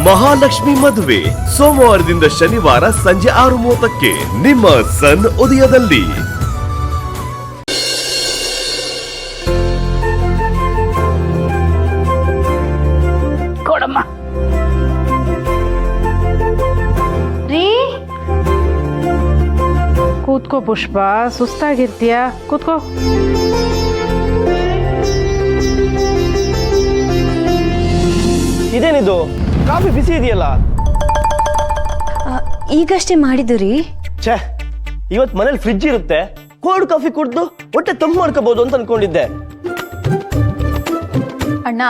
ಮಹಾಲಕ್ಷ್ಮಿ ಮದುವೆ ಸೋಮವಾರದಿಂದ ಶನಿವಾರ ಸಂಜೆ 6:30ಕ್ಕೆ ನಿಮ್ಮ ಸನ್ ಉದಯದಲ್ಲಿ. ಕೂತ್ಕೋ ಪುಷ್ಪ, ಸುಸ್ತಾಗಿರ್ತೀಯ, ಕೂತ್ಕೋ. ಇದೇನಿದು ಕಾಫಿ ಬಿಸಿ ಇದೆಯಲ್ಲ? ಈಗಷ್ಟೇ ಮಾಡಿದ್ದು ರೀ. ಛೇ, ಇವತ್ತು ಮನೇಲಿ ಫ್ರಿಡ್ಜ್ ಇರುತ್ತೆ, ಕೋಲ್ಡ್ ಕಾಫಿ ಕುಡ್ದು ಹೊಟ್ಟೆ ತಂಪು ಮಾಡ್ಕೋಬಹುದು ಅಂತ ಅನ್ಕೊಂಡಿದ್ದೆ. ಅಣ್ಣ,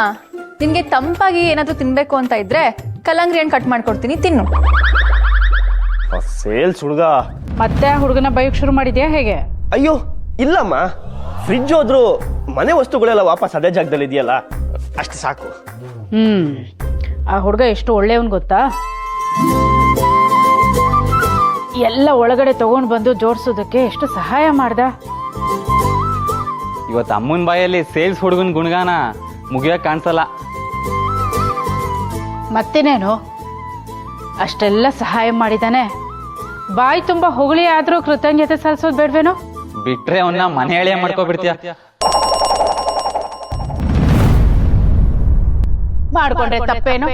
ನಿನ್ಗೆ ತಂಪಾಗಿ ಏನಾದ್ರೂ ತಿನ್ಬೇಕು ಅಂತ ಇದ್ರೆ ಕಲ್ಲಂಗಡಿ ಹಣ್ಣು ಕಟ್ ಮಾಡ್ಕೊಡ್ತೀನಿ, ತಿನ್ನು. ಸೇಲ್ಸ್ ಹುಡುಗ ಮತ್ತೆ ಹುಡುಗನ ಬೈಕ್ ಶುರು ಮಾಡಿದ್ಯಾ ಹೇಗೆ? ಅಯ್ಯೋ ಇಲ್ಲಮ್ಮ, ಫ್ರಿಡ್ಜ್ ಹೋದ್ರು ಮನೆ ವಸ್ತುಗಳೆಲ್ಲ ವಾಪಸ್ ಅದೇ ಜಾಗದಲ್ಲಿ ಇದೆಯಲ್ಲ, ಅಷ್ಟು ಸಾಕು. ಆ ಹುಡುಗ ಎಷ್ಟು ಒಳ್ಳೆಯವನ್ ಗೊತ್ತಾ? ಎಲ್ಲ ಒಳಗಡೆ ತಗೊಂಡ್ ಬಂದು ಜೋಡ್ಸೋದಕ್ಕೆ ಎಷ್ಟು ಸಹಾಯ ಮಾಡ್ದ. ಇವತ್ತು ಅಮ್ಮನ ಬಾಯಲ್ಲಿ ಸೇಲ್ಸ್ ಹುಡುಗನ ಗುಣಗಾನ ಮುಗಿಯೋಕೆ ಕಾಣಿಸಲ್ಲ. ಮತ್ತೇನೇನು ಅಷ್ಟೆಲ್ಲ ಸಹಾಯ ಮಾಡಿದಾನೆ, ಬಾಯಿ ತುಂಬಾ ಹೊಗಳಿ ಆದ್ರೂ ಕೃತಜ್ಞತೆ ಸಲ್ಲಿಸೋದು ಬೇಡ್ವೇನೋ? ಬಿಟ್ರೆ ಅವನ್ನ ಮನೆ ಎಳೆಯ ಮಾಡ್ಕೊಬಿಡ್ತೀಯ. ಮಾಡ್ಕೊಂಡ್ರೆ ತಪ್ಪೇನು?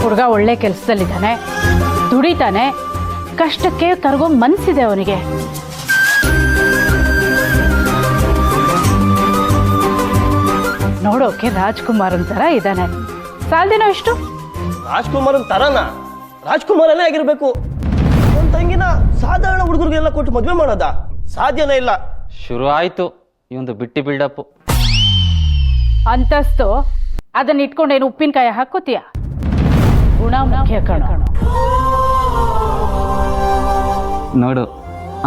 ಹುಡುಗ ಒಳ್ಳೆ ಕೆಲಸದಲ್ಲಿದ್ದಾನೆ, ದುಡಿತಾನೆ, ಕಷ್ಟಕ್ಕೆ ಕರ್ಗೋ ಮನ್ಸಿದೆ ಅವನಿಗೆ. ನೋಡೋಕೆ ರಾಜ್ಕುಮಾರ್ ತರ ಇದ್ದಾನೆ. ಸಾಲ್ದಿನೋ ಇಷ್ಟು? ರಾಜ್ಕುಮಾರ್ ತರನ ರಾಜ್ಕುಮಾರನೇ ಆಗಿರ್ಬೇಕು. ನನ್ನ ತಂಗಿನ ಸಾಧಾರಣ ಹುಡುಗರಿಗೆಲ್ಲ ಕೊಟ್ಟು ಮದ್ವೆ ಮಾಡೋದ ಸಾಧ್ಯನೇ ಇಲ್ಲ. ಶುರು ಆಯ್ತು ಇವಂದು ಬಿಟ್ಟಿ ಬಿಲ್ಡಪ್. ಅಂತಸ್ತು ಅದನ್ನ ಇಟ್ಕೊಂಡೇನು ಉಪ್ಪಿನಕಾಯಿ ಹಾಕೋತೀಯ? ಗುಣ ಮುಖ್ಯ ಕಣೋ. ನೋಡು,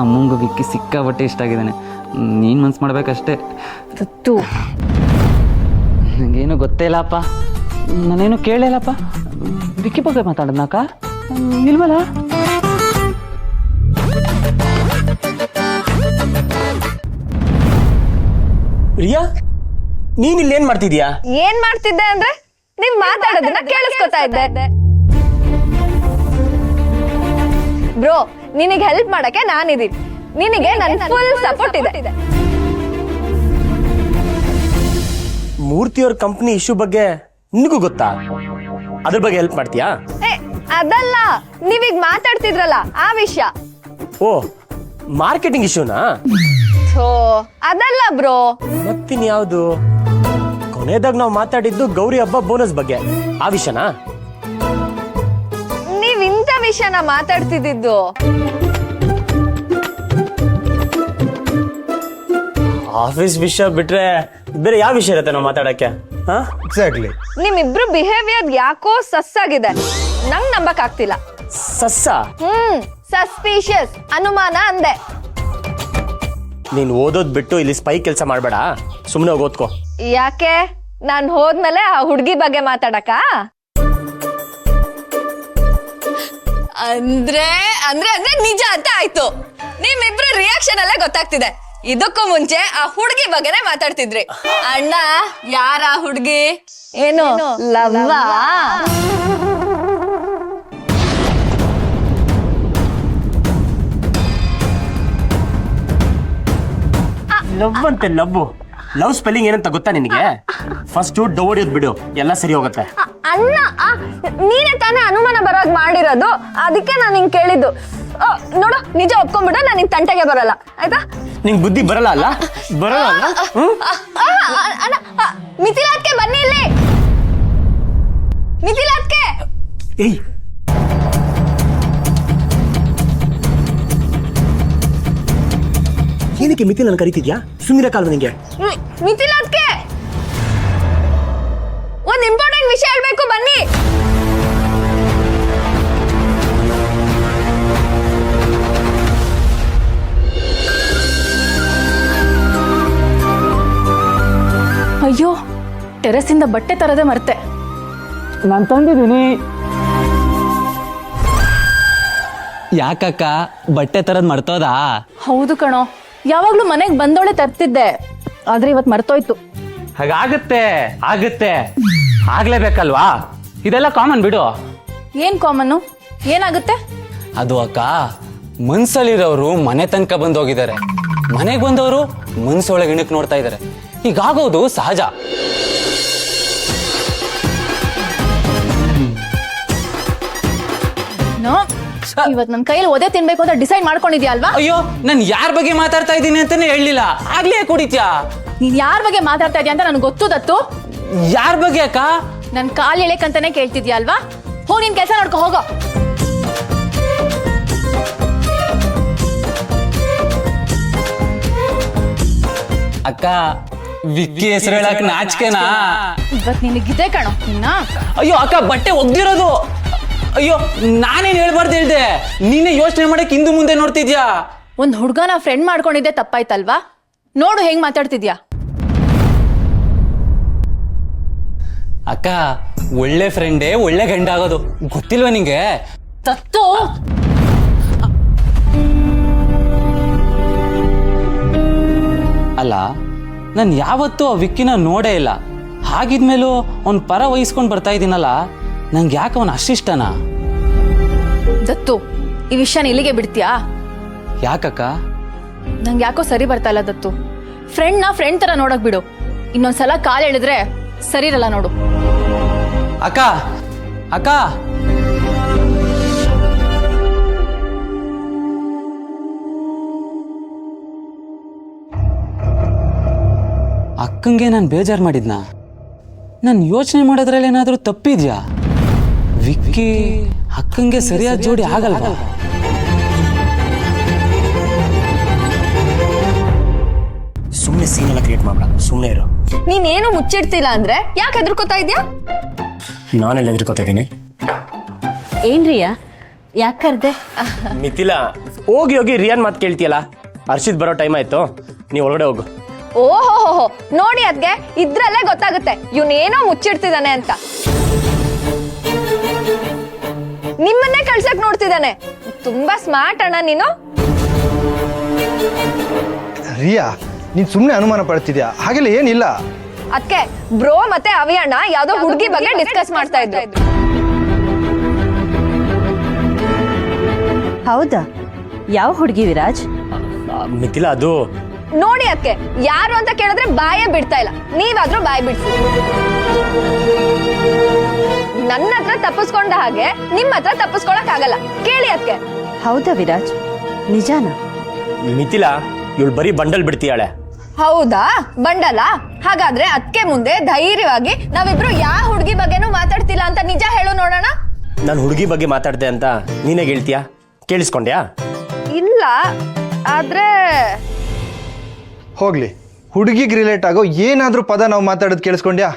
ಅಮ್ಮಂಗೂ ವಿಕ್ಕಿ ಸಿಕ್ಕಾಬಟ್ಟೆ ಇಷ್ಟ ಆಗಿದ್ದಾನೆ. ನೀನ್ ಮನ್ಸು ಮಾಡ್ಬೇಕಷ್ಟೇ. ತುತ್ತು ನಂಗೇನು ಗೊತ್ತೇ ಇಲ್ಲಪ್ಪ, ನಾನೇನು ಕೇಳಿಲ್ಲಪ್ಪ. ವಿಕ್ಕಿ ಬಗ್ಗೆ ಮಾತಾಡೋದ್ನಾಕ ಇಲ್ವಲ್ಲ? ರಿಯಾ, ನೀನ್ ಇಲ್ಲಿ ಏನ್ ಮಾಡ್ತಿದ್ಯಾ? ಏನ್ ಮಾಡ್ತಿದ್ದೆ ಅಂದ್ರೆ ನೀವ್ ಮಾತಾಡೋದನ್ನ ಕೇಳಿಸ್ಕೊತಾ ಇದ್ದೆ. ಬ್ರೋ, ನಿನಗೆ ಹೆಲ್ಪ್ ಮಾಡಕ್ಕೆ ನಾನಿದ್ದೀನಿ, ನಿನಗೆ ನನ್ನ ಫುಲ್ ಸಪೋರ್ಟ್ ಇದೆ. ಮೂರ್ತಿಯವ್ರ ಕಂಪ್ನಿ ಇಶ್ಯೂ ಬಗ್ಗೆ ನಿನಗೂ ಗೊತ್ತಾ? ಅದ್ರ ಬಗ್ಗೆ ಹೆಲ್ಪ್ ಮಾಡ್ತೀಯಾ? ಅದಲ್ಲ, ನೀವೀಗ ಮಾತಾಡ್ತಿದ್ರಲ್ಲ ಆ ವಿಷಯ. ಓ, ಮಾರ್ಕೆಟಿಂಗ್ ಇಶ್ಯೂನಾ? ಅದಲ್ಲ ಬ್ರೋ. ಮತ್ತಿನ್ ಯಾವ್ದು? ಕೊನೆದಾಗ ನಾವು ಮಾತಾಡಿದ್ದು ಗೌರಿ ಹಬ್ಬ ಬೋನಸ್ ಬಗ್ಗೆ, ಆ ವಿಷಯನಾ? ನೀವ್ ಇಂಥ ವಿಷಯನ ಮಾತಾಡ್ತಿದ್ದು? ಆಫೀಸ್ ವಿಷಯ ಬಿಟ್ರೆ ಬೇರೆ ಯಾವ ವಿಷಯ ಇರುತ್ತೆ ನಾವು ಮಾತಾಡಕ್ಕೆ? ಎಕ್ಸಾಕ್ಟ್ಲಿ. ನಿಮ್ಮಿಬ್ರು ಬಿಹೇವಿಯರ್ ಯಾಕೋ ಸಸ್ಸಾಗಿದೆ, ನಂಗ್ ನಂಬಕ್ ಆಗ್ತಿಲ್ಲ. ಸಸ್ಸ? ಸಸ್ಪಿಷಿಯಸ್, ಅನುಮಾನ ಅಂದೆ. ನೀನ್ ಓದೋದ್ ಬಿಟ್ಟು ಇಲ್ಲಿ ಸ್ಪೈ ಕೆಲಸ ಮಾಡ್ಬೇಡ, ಸುಮ್ನೆ ಹೋಗಿ ಓದ್ಕೋ. ಯಾಕೆ? ನಾನ್ ಹೋದ್ಮೇಲೆ ಆ ಹುಡ್ಗಿ ಬಗ್ಗೆ ಮಾತಾಡಕ? ಅಂದ್ರೆ ಅಂದ್ರೆ ಅಂದ್ರೆ ನಿಜ ಅಂತ ಆಯ್ತು. ನಿಮ್ಮಿಬ್ರು ರಿಯಾಕ್ಷನ್ ಅಲ್ಲೇ ಗೊತ್ತಾಗ್ತಿದೆ. ಇದಕ್ಕೂ ಮುಂಚೆ ಆ ಹುಡ್ಗಿ ಬಗ್ಗೆನೇ ಮಾತಾಡ್ತಿದ್ರಿ. ಅಣ್ಣ, ಯಾರ ಹುಡ್ಗಿ? ಏನು ಲವ್ವಾ? ಲವ್ ಅಂತೆ ಲವ್ ಸ್ಪೆಲ್ಲಿಂಗ್ ಏನಂತ ಗೊತ್ತಾ ನಿನಗೆ? ಫಸ್ಟ್ ಡವ್ ಹೊಡಿಯೋದ್ ಬಿಡು, ಎಲ್ಲ ಸರಿ ಹೋಗುತ್ತೆ. ಅಣ್ಣ, ನೀನೇ ತಾನೇ ಅನುಮಾನ ಬರೋದ್ ಮಾಡಿರೋದು, ಅದಕ್ಕೆ ನಾನು ಹಿಂಗ್ ಕೇಳಿದ್ದು. ನೋಡು, ನಿಜ ಒಪ್ಕೊಂಡ್ಬಿಡು, ನಾನು ನಿನ್ ತಂಟೆಗೆ ಬರಲ್ಲ, ಆಯ್ತಾ? ನಿಂಗ್ ಬುದ್ಧಿ ಬರಲ್ಲ ಅಲ್ಲ? ಬರಲ್ಲ? ಅಣ್ಣ, ಮಿಥಿಲಾತ್ಗೆ ಬನ್ನಿ ಇಲ್ಲಿ. ಮಿಥಿಲಾತ್ಗೆ. ಏಯ್, ಏನಕ್ಕೆ ಮಿಥಿಲ್ ನಾನು ಕರೀತಿದ್ಯಾ? ಸುಮ್ಮಿರ ಕಾಲ ನಿಂಗೆ. ಮಿಥಿಲಾತ್ಗೆ ಒಂದ್ ಇಂಪಾರ್ಟೆಂಟ್ ವಿಷಯ ಹೇಳ್ಬೇಕು, ಬನ್ನಿ. ಅಯ್ಯೋ, ಟೆರೆಸಿಂದ ಬಟ್ಟೆ ತರದೆ ಮರ್ತೆ. ನಾನು ತಂದಿದ್ದೀನಿ. ಯಾಕಕ್ಕ ಬಟ್ಟೆ ತರದ್ ಮರ್ತೋದಾ? ಹೌದು ಕಣೋ, ಯಾವಾಗ್ಲೂ ಮನೆಗ್ ಬಂದೋಳೆ ತರ್ತಿದ್ದೆ, ಆದ್ರೆ ಇವತ್ ಮರ್ತೋಯ್ತು. ಹಾಗಾಗತ್ತೆ ಆಗತ್ತೆ ಆಗ್ಲೇಬೇಕಲ್ವಾ, ಇದೆಲ್ಲ ಕಾಮನ್ ಬಿಡು. ಏನ್ ಕಾಮನ್ನು? ಏನಾಗುತ್ತೆ? ಅದು ಅಕ್ಕ, ಮನ್ಸಲ್ಲಿರೋರು ಮನೆ ತನಕ ಬಂದು ಹೋಗಿದ್ದಾರೆ, ಮನೆಗೆ ಬಂದವರು ಮನ್ಸೊಳಗೆ ಇಣಕ್ ನೋಡ್ತಾ ಇದ್ದಾರೆ. ಹೀಗಾಗೋದು ಸಹಜ. ಇವತ್ ನನ್ ಕೈಯಲ್ಲಿ ಒದೆ ತಿನ್ಬೇಕು ಅಂತ ಡಿಸೈಡ್ ಮಾಡ್ಕೊಂಡಿದ್ಯಾ ಅಲ್ವಾ? ಅಯ್ಯೋ, ನಾನು ಯಾರ ಬಗ್ಗೆ ಮಾತಾಡ್ತಾ ಇದ್ದೀನಿ ಅಂತಾನೆ ಹೇಳಲಿಲ್ಲ, ಆಗ್ಲೇ ಕುಡಿತ್ಯಾ? ನೀನ್ ಯಾರ ಬಗ್ಗೆ ಮಾತಾಡ್ತಾ ಇದೀಯ ಅಂತ ನನ್ಗೆ ಗೊತ್ತು ದತ್ತು. ಯಾರ ಬಗ್ಗೆ ಅಕ್ಕ? ನನ್ ಕಾಲ್ ಎಳೆಕಂತಾನೆ ಕೇಳ್ತಿದ್ಯಾ ಅಲ್ವಾ? ಹೋಗ್ ನಿನ್ ಕೆಲಸ ನೋಡ್ಕೊ ಹೋಗೋ. ಅಕ್ಕ, ವಿಕ್ಕಿ ಹೆಸರು ಹೇಳಕ್ ನಾಚಿಕೆನಾ? ಇವತ್ ನಿನಗಿದೆ ಕಣೋ ನಿನ್ನ. ಅಯ್ಯೋ ಅಕ್ಕ, ಬಟ್ಟೆ ಒಗ್ದಿರೋದು. ಅಯ್ಯೋ, ನಾನೇನ್ ಹೇಳ್ಬಾರ್ದು ಹೇಳ್ದೆ, ನೀನೇ ಯೋಚನೆ ಮಾಡಕ್ ಹಿಂದೆ ಮುಂದೆ ನೋಡ್ತಿದ್ಯಾ. ಒಂದ್ ಹುಡ್ಗನ ಫ್ರೆಂಡ್ ಮಾಡ್ಕೊಂಡಿದ್ದೆ ತಪ್ಪಾಯ್ತಲ್ವಾ? ನೋಡು ಹೆಂಗ್ ಮಾತಾಡ್ತಿದ್ಯಾ. ಅಕ್ಕ, ಒಳ್ಳೆ ಫ್ರೆಂಡೇ ಒಳ್ಳೆ ಗಂಡ ಆಗೋದು, ಗೊತ್ತಿಲ್ವಾ ನಿಂಗೆ? ತತ್ತು ಅಲ್ಲ, ನಾನು ಯಾವತ್ತೂ ಆ ವಿಕ್ಕಿನ ನೋಡೇ ಇಲ್ಲ. ಹಾಗಿದ್ಮೇಲೂ ಅವ್ನ ಪರ ವಹಿಸ್ಕೊಂಡು ಬರ್ತಾ ಇದ್ದೀನಲ್ಲ, ನಂಗೆ ಯಾಕೆ ಅವನ ಅಷ್ಟಿಷ್ಟನಾ? ದತ್ತು, ಈ ವಿಷಯನ ಇಲ್ಲಿಗೆ ಬಿಡ್ತೀಯಾ? ಯಾಕಕ್ಕ? ನಂಗೆ ಯಾಕೋ ಸರಿ ಬರ್ತಾ ಇಲ್ಲ ದತ್ತು. ಫ್ರೆಂಡ್ನ ಫ್ರೆಂಡ್ ತರ ನೋಡಕ್ ಬಿಡು. ಇನ್ನೊಂದ್ಸಲ ಕಾಲ್ ಎಳೆದ್ರೆ ಸರಿ ಇರಲ್ಲ ನೋಡು. ಅಕ್ಕ ಅಕ್ಕ, ಅಕ್ಕಂಗೆ ನಾನು ಬೇಜಾರು ಮಾಡಿದ್ನಾ? ನಾನು ಯೋಚನೆ ಮಾಡೋದ್ರಲ್ಲಿ ಏನಾದರೂ ತಪ್ಪಿದ್ಯಾ? ವಿಕ್ಕಿ ಅಕ್ಕಂಗೆ ಸರಿಯಾದ ಜೋಡಿ ಆಗಲ್ವಾ? ಸುಮ್ಮನೆ ಸೀನ್ ಎಲ್ಲ ಕ್ರಿಯೇಟ್ ಮಾಡ್ಬೇಡ, ಸುಮ್ಮನೆ ಇರು. ನೀನೇನು ಮುಚ್ಚಿಡ್ತಿಲ್ಲ ಅಂದ್ರೆ ಯಾಕೆ ಹೆದರ್ಕೋತಾ ಇದ್ಯಾ? ನಾನೆಲ್ಲ ಎದುರ್ಕೋತಾ ಇದ್ದೀನಿ. ಏನ್ರಿಯ ಯಾಕೆ ಕರ್ದೆ? ಮಿಥಿಲಾ, ಹೋಗಿ ಹೋಗಿ ರಿಯಾನ್ ಮಾತು ಕೇಳ್ತೀಯಲ್ಲ. ಹರ್ಷಿತ್ ಬರೋ ಟೈಮ್ ಆಯ್ತು, ನೀವು ಒಳಗಡೆ ಹೋಗು. ಓಹೋ ನೋಡಿ, ಅದ್ಗೆ ಇದ್ರಲ್ಲೇ ಗೊತ್ತಾಗುತ್ತೆ ಇವನೇನೋ ಮುಚ್ಚಿಡ್ತಿದ್ದಾನೆ ಅಂತ. ನಿಮ್ಮನ್ನೇ ಕಳ್ಸಕ್ ನೋಡ್ತಿದ್ದಾನೆ. ತುಂಬಾ ಸ್ಮಾರ್ಟ್ ಅಣ್ಣ ನೀನು. ರಿಯಾ, ನೀನ್ ಸುಮ್ಮನೆ ಅನುಮಾನ ಪಡ್ತಿದ್ಯಾ? ಹಾಗೆಲ್ಲ ಏನಿಲ್ಲ. ಅದಕ್ಕೆ ಬ್ರೋ ಮತ್ತೆ ಅವಿ ಅಣ್ಣ ಯಾವ್ದೋ ಹುಡುಗಿ ಬಗ್ಗೆ ಡಿಸ್ಕಸ್ ಮಾಡ್ತಾ ಇದ್ರು. ಹೌದಾ? ಯಾವ ಹುಡುಗಿ ವಿರಾಜ್? ಮಿಥಿಲಾ, ಅದು ನೋಡಿ ಅದಕ್ಕೆ ಯಾರು ಅಂತ ಕೇಳಿದ್ರೆ ಬಾಯೇ ಬಿಡ್ತಾ ಇಲ್ಲ. ನೀವಾದ್ರೂ ಬಾಯಿ ಬಿಡ್ಸಿ. ನನ್ನ ಹತ್ರ ತಪ್ಪಿಸ್ಕೊಂಡ ಹಾಗೆ ನಿಮ್ಮ ಹತ್ರ ತಪ್ಪಿಸ್ಕೊಳಕ್ ಆಗಲ್ಲ. ಕೇಳಿ ಅದಕ್ಕೆ. ಹೌದಾ ವಿರಾಜ್, ನಿಜಾನಾ? ಮಿಥಿಲಾ, ಇವಳು ಬರೀ ಬಂಡಲ್ ಬಿಡ್ತೀಯಾಳೆ. ಹೌದಾ, ಬಂಡಲ? ಹಾಗಾದ್ರೆ ಅದಕ್ಕೆ ಮುಂದೆ ಧೈರ್ಯವಾಗಿ ನಾವಿಬ್ರು ಯಾವ ಹುಡುಗಿ ಬಗ್ಗೆನೂ ಮಾತಾಡ್ತಿಲ್ಲ ಅಂತ ನಿಜ ಹೇಳು ನೋಡೋಣ. ನಾನು ಹುಡುಗಿ ಬಗ್ಗೆ ಮಾತಾಡ್ದೆ ಅಂತ ನೀನೇ ಹೇಳ್ತೀಯಾ? ಕೇಳಿಸ್ಕೊಂಡ್ಯಾ? ಇಲ್ಲ, ಆದ್ರೆ ಹೋಗ್ಲಿ, ಹುಡುಗಿಗೆ ರಿಲೇಟ್ ಆಗೋ ಏನಾದ್ರೂ ಪದ ನಾವು ಮಾತಾಡೋದು ಕೇಳಿಸ್ಕೊಂಡ್ಯಾ?